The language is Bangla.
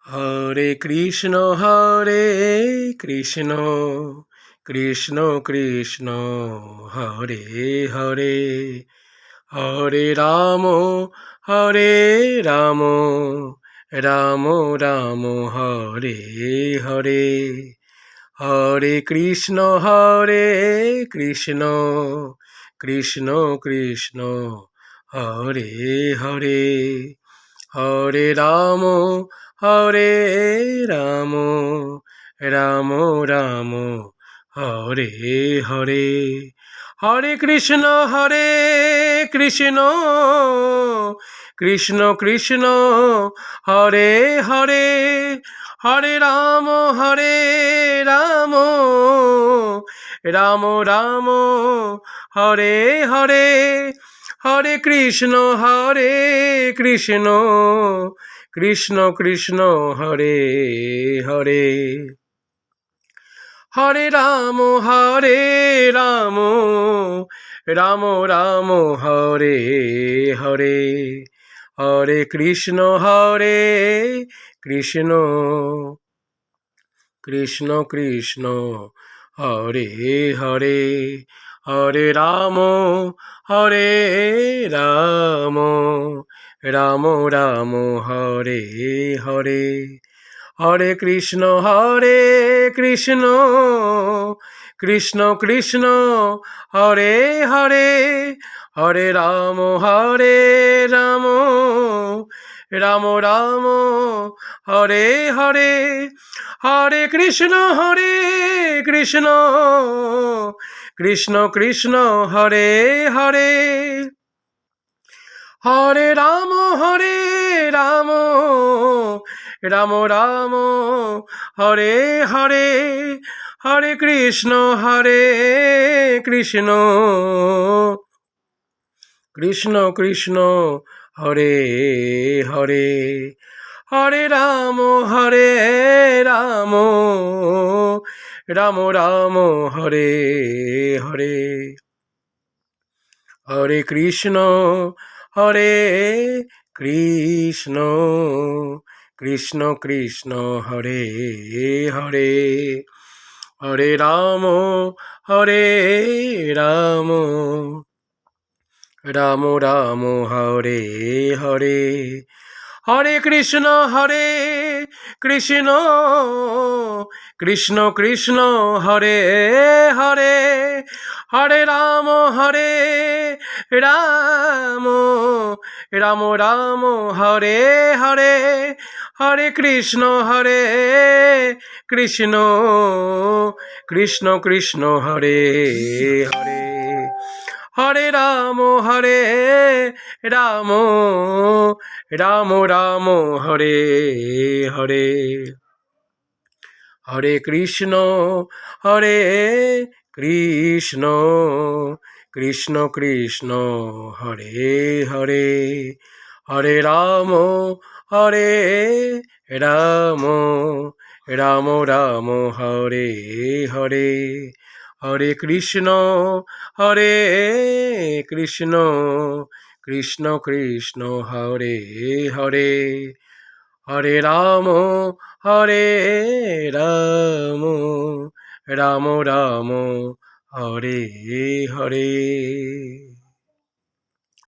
হরে কৃষ্ণ কৃষ্ণ কৃষ্ণ হরে হরে, হরে রাম রাম রাম হরে হরে, হরে কৃষ্ণ কৃষ্ণ কৃষ্ণ হরে হরে, হরে রাম রাম রাম হরে হরে, হরে কৃষ্ণ কৃষ্ণ কৃষ্ণ হরে হরে, হরে রাম রাম রাম হরে হরে, হরে কৃষ্ণ কৃষ্ণ কৃষ্ণ হরে হরে, হরে রাম রাম রাম হরে হরে, হরে কৃষ্ণ কৃষ্ণ কৃষ্ণ হরে হরে, হরে রাম রাম রাম হরে হরে, হরে কৃষ্ণ কৃষ্ণ কৃষ্ণ হরে হরে, হরে রাম রাম হরে হরে, হরে কৃষ্ণ কৃষ্ণ হরে হরে, হরে রাম রাম হরে হরে, হরে কৃষ্ণ কৃষ্ণ কৃষ্ণ হরে হরে, হরে রাম রাম হরে হরে, হরে কৃষ্ণ কৃষ্ণ কৃষ্ণ হরে হরে, হরে রাম রাম হরে হরে, হরে কৃষ্ণ কৃষ্ণ কৃষ্ণ হরে হরে, হরে রাম রাম হরে হরে, হরে কৃষ্ণ কৃষ্ণ হরে হরে, হরে রাম রাম হরে হরে, হরে কৃষ্ণ কৃষ্ণ হরে হরে, হরে রাম রাম হরে হরে, হরে কৃষ্ণ কৃষ্ণ হরে হরে, হরে রাম রাম হরে হরে।